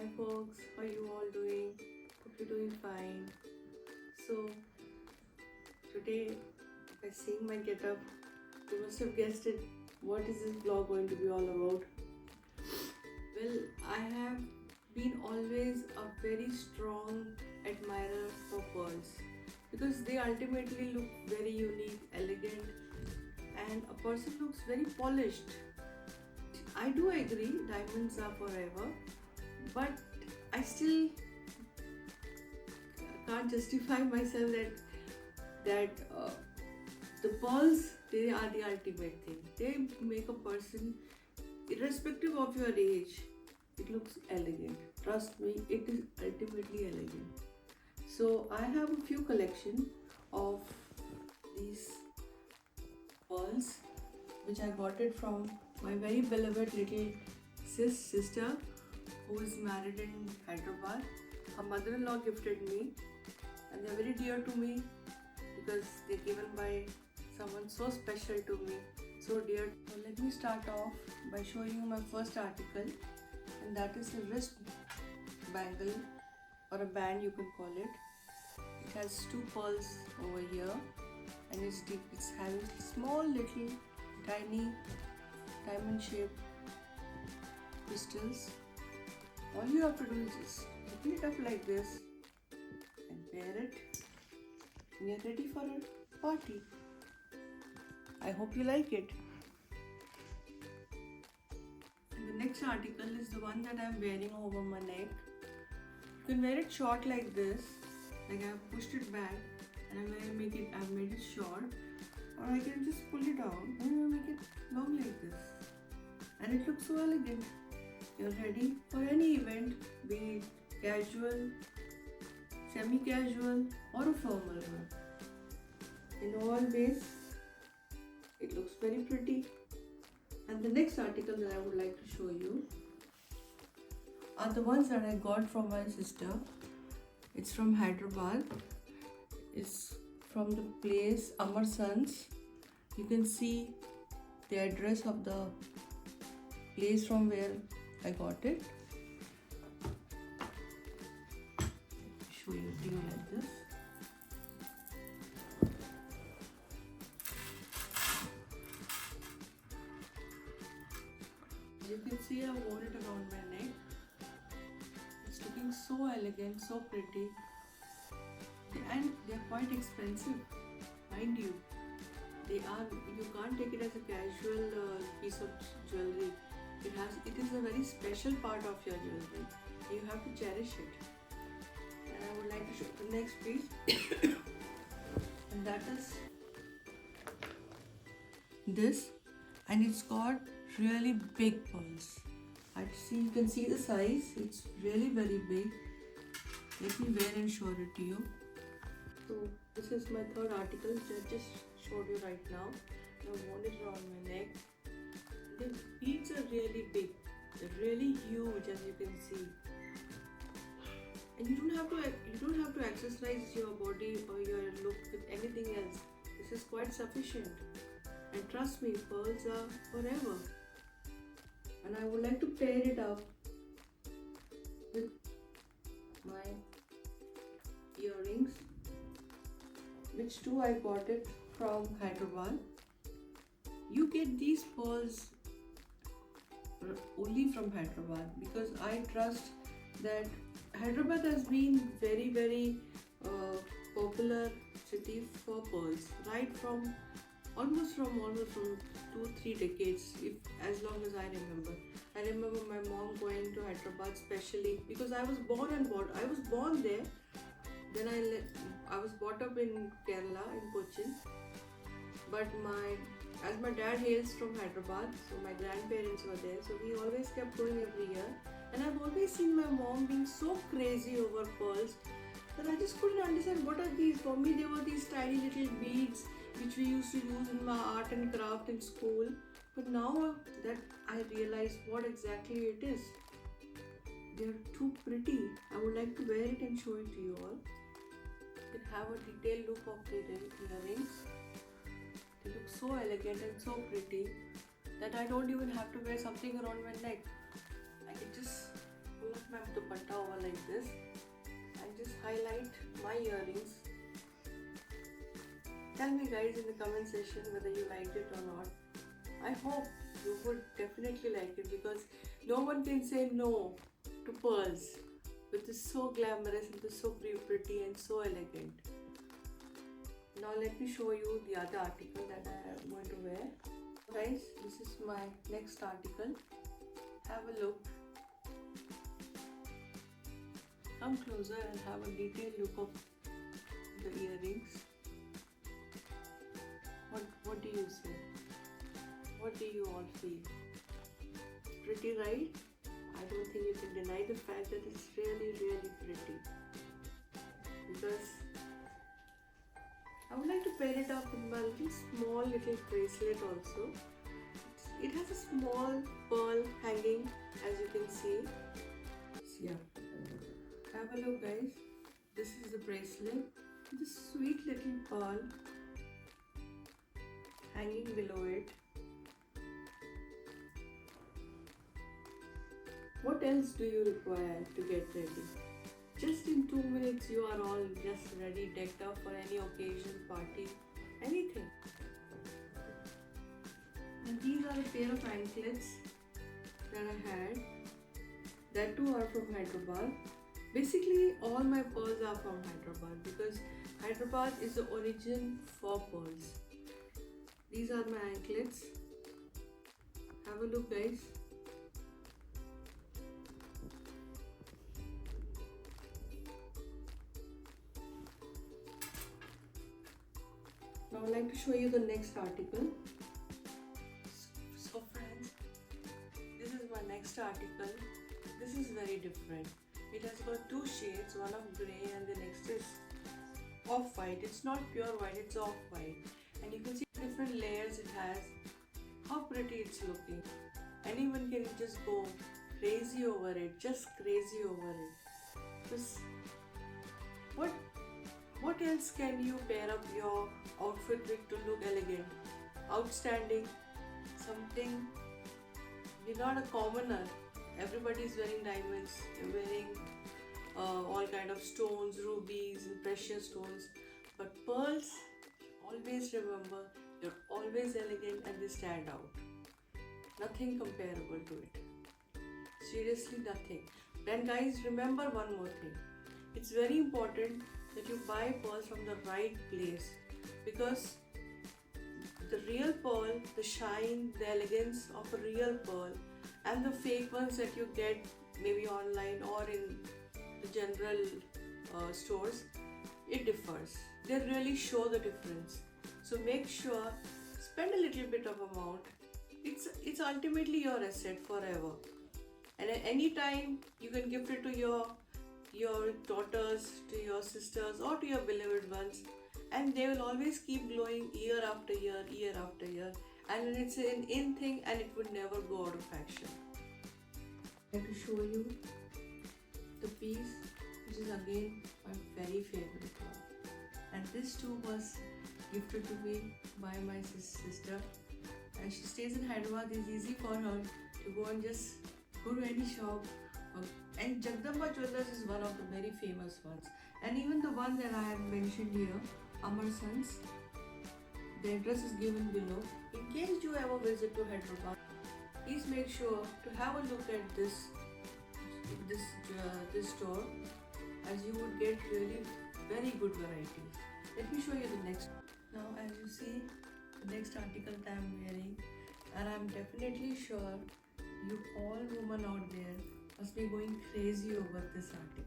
Hi folks, how you all doing? Hope you're doing fine. So today, by seeing my getup, you must have guessed it. What is this vlog going to be all about? Well, I have been always a very strong admirer for pearls because they ultimately look very unique, elegant, and a person looks very polished. I do agree, diamonds are forever, but I still can't justify myself that the pearls, they are the ultimate thing. They make a person, irrespective of your age, it looks elegant. Trust me, it is ultimately elegant. So I have a few collection of these pearls which I got it from my very beloved little sister who is married in Hyderabad. Her mother-in-law gifted me and they're very dear to me because they're given by someone so special to me, so dear. So let me start off by showing you my first article, and that is a wrist bangle or a band, you can call it. It has two pearls over here and it's deep. It's having small little tiny diamond shaped crystals. All you have to do is just open it up like this and wear it. We are ready for a party. I hope you like it. And the next article is the one that I'm wearing over my neck. You can wear it short like this, like I've pushed it back and I've made it short, or I can just pull it down and make it long like this. And it looks so elegant. You're ready for any event, be it casual, semi-casual or a formal one. In all ways, it looks very pretty. And the next article that I would like to show you are the ones that I got from my sister. It's from Hyderabad. It's from the place Amar Sons. You can see the address of the place from where I got it. Show you to you like this. You can see I wore it around my neck. It's looking so elegant, so pretty, and they're quite expensive, mind you. You can't take it as a casual piece of jewelry. It is a very special part of your jewelry. You have to cherish it. And I would like to show the next piece, and that is this, and it's got really big pearls. You can see the size. It's really very big. Let me wear and show it to you. So this is my third article which I just showed you right now. I've worn it around my neck. The beads are really big. They're really huge, as you can see. And you don't have to exercise your body or your look with anything else. This is quite sufficient. And trust me, pearls are forever. And I would like to pair it up with my earrings, which too I got it from Hyderabad. You get these pearls only from Hyderabad because I trust that Hyderabad has been very popular city for pearls right from almost from 2-3 decades, if as long as I remember. I remember my mom going to Hyderabad specially because I was born there. Then I was brought up in Kerala, in Cochin. But as my dad hails from Hyderabad, so my grandparents were there, so we always kept going every year. And I've always seen my mom being so crazy over pearls that I just couldn't understand what are these. For me, they were these tiny little beads which we used to use in my art and craft in school. But now that I realize what exactly it is, they're too pretty. I would like to wear it and show it to you all. It have a detailed look of the earrings. They look so elegant and so pretty that I don't even have to wear something around my neck. I can just pull up my dupatta like this and just highlight my earrings. Tell me guys in the comment section whether you liked it or not. I hope you would definitely like it because no one can say no to pearls, which is so glamorous and so pretty and so elegant. Now let me show you the other article that I am going to wear. Guys, this is my next article. Have a look. Come closer and have a detailed look of the earrings. What do you say? What do you all feel? Pretty, right? I don't think you can deny the fact that it's really pretty. Because I would like to pair it up with my small little bracelet also. It has a small pearl hanging, as you can see. So yeah, have a look guys. This is the bracelet. This sweet little pearl hanging below it. What else do you require to get ready? Just in 2 minutes you are all just ready, decked up for any occasion, party, anything. And these are a pair of anklets that I had. That too are from Hyderabad. Basically all my pearls are from Hyderabad because Hyderabad is the origin for pearls. These are my anklets. Have a look guys. Now I would like to show you the next article. So friends, this is my next article. This is very different. It has got two shades, one of grey and the next is off-white. It's not pure white, it's off-white. And you can see different layers it has. How pretty it's looking. Anyone can just go crazy over it, just crazy over it. Just what else can you pair up your outfit with to look elegant, outstanding, something? You're not a commoner. Everybody is wearing diamonds, you're wearing all kind of stones, rubies and precious stones. But pearls, always remember, you're always elegant and they stand out. Nothing comparable to it. Seriously, nothing. Then guys, remember one more thing. It's very important that you buy pearls from the right place because the real pearl, the shine, the elegance of a real pearl and the fake ones that you get maybe online or in the general stores, it differs. They really show the difference. So make sure, spend a little bit of amount. It's ultimately your asset forever. And at any time you can gift it to your daughters, to your sisters or to your beloved ones, and they will always keep glowing year after year, year after year, and it's an in thing and it would never go out of fashion. I would like to show you the piece, which is again my very favorite one, and this too was gifted to me by my sister, and she stays in Hyderabad. It's easy for her to go and just go to any shop. And Jagdamba Jewellers is one of the very famous ones. And even the one that I have mentioned here, Amar Sons, the address is given below. In case you ever visit to Hyderabad, please make sure to have a look at this store, as you would get really very good varieties. Let me show you the next. Now as you see, the next article that I am wearing, and I am definitely sure you all women out there must be going crazy over this article,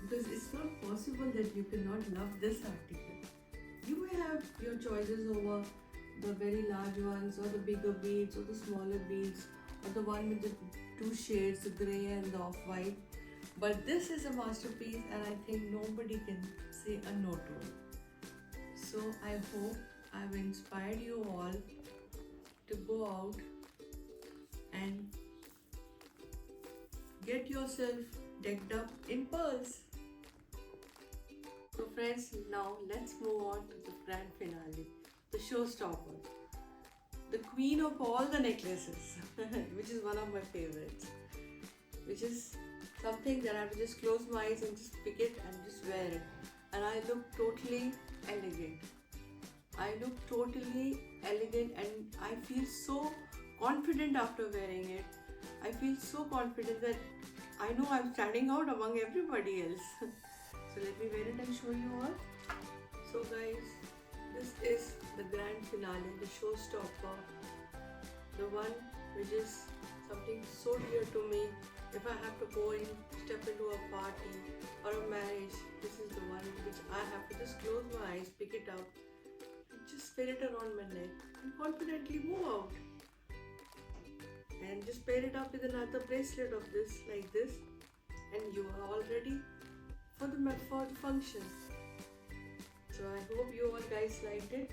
because it's not possible that you cannot love this article. You may have your choices over the very large ones or the bigger beads or the smaller beads or the one with the two shades, the grey and the off-white, but this is a masterpiece and I think nobody can say a no to it. So I hope I've inspired you all to go out and get yourself decked up in pearls. So friends, now let's move on to the grand finale, the showstopper, the queen of all the necklaces, which is one of my favorites. which is something that I have to just close my eyes and just pick it and just wear it. And I look totally elegant. I look totally elegant and I feel so confident after wearing it. I feel so confident that I know I'm standing out among everybody else. So let me wear it and show you all. So guys, this is the grand finale, the showstopper, the one which is something so dear to me. If I have to go in, step into a party or a marriage, this is the one which I have to just close my eyes, pick it up, and just wear it around my neck and confidently move out. And just pair it up with another bracelet of this, like this, and you are all ready for the function. So I hope you all guys liked it.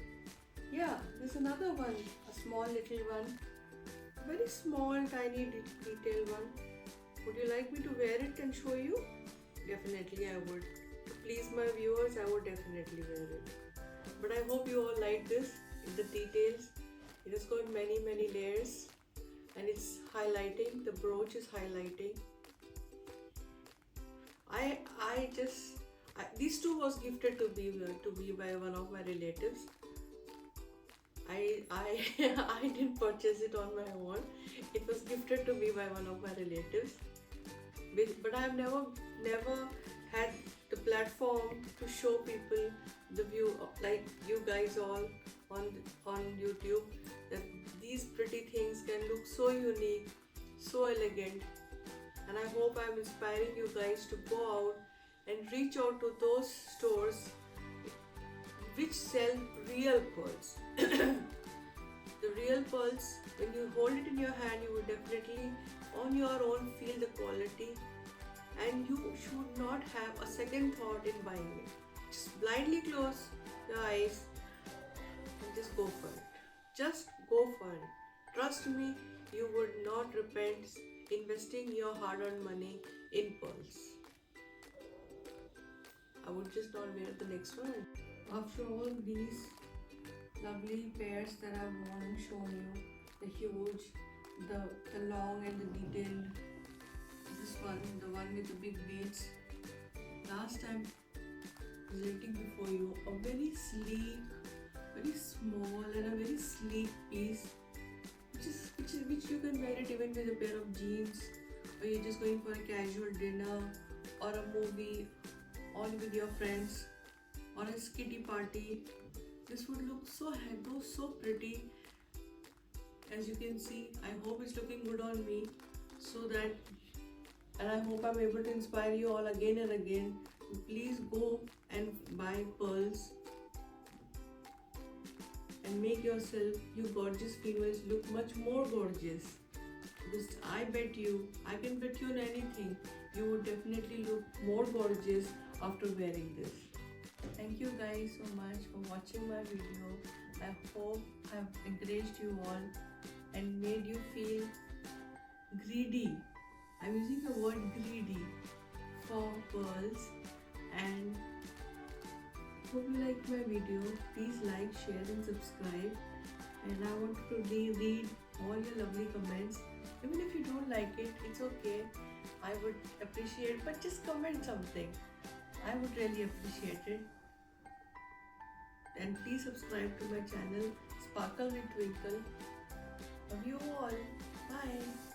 Yeah, there's another one, a small little one, very small tiny detail one. Would you like me to wear it and show you? Definitely I would. To please my viewers, I would definitely wear it. But I hope you all like this, the details. It has got many layers and it's highlighting, the brooch is highlighting. These two was gifted to me by one of my relatives. I I didn't purchase it on my own. It was gifted to me by one of my relatives. But I have never had the platform to show people the view like you guys all on YouTube, that these pretty things can look so unique, so elegant. And I hope I'm inspiring you guys to go out and reach out to those stores which sell real pearls. The real pearls, when you hold it in your hand, you will definitely on your own feel the quality, and you should not have a second thought in buying it. Just blindly close your eyes and just go for it. Just go for it. Trust me, you would not repent investing your hard-earned money in pearls. I would just not wear the next one. After all these lovely pairs that I've worn and shown you, the huge, the long and the detailed, this one, the one with the big beads. Last time presenting before you a very sleek, very small and a very sleek piece, which you can wear it even with a pair of jeans, or you're just going for a casual dinner or a movie, all with your friends, or a skitty party. This would look so pretty. As you can see, I hope it's looking good on me, and I hope I'm able to inspire you all again and again. Please go and buy pearls and make yourself, you gorgeous females, look much more gorgeous. Because I can bet you on anything, you would definitely look more gorgeous after wearing this. Thank you guys so much for watching my video. I hope I've encouraged you all and made you feel greedy. I'm using the word greedy for pearls, and hope you liked my video. Please like, share and subscribe. And I want to read all your lovely comments. Even if you don't like it, it's okay. I would appreciate, but just comment something. I would really appreciate it. And please subscribe to my channel, Sparkle with Twinkle. Love you all. Bye.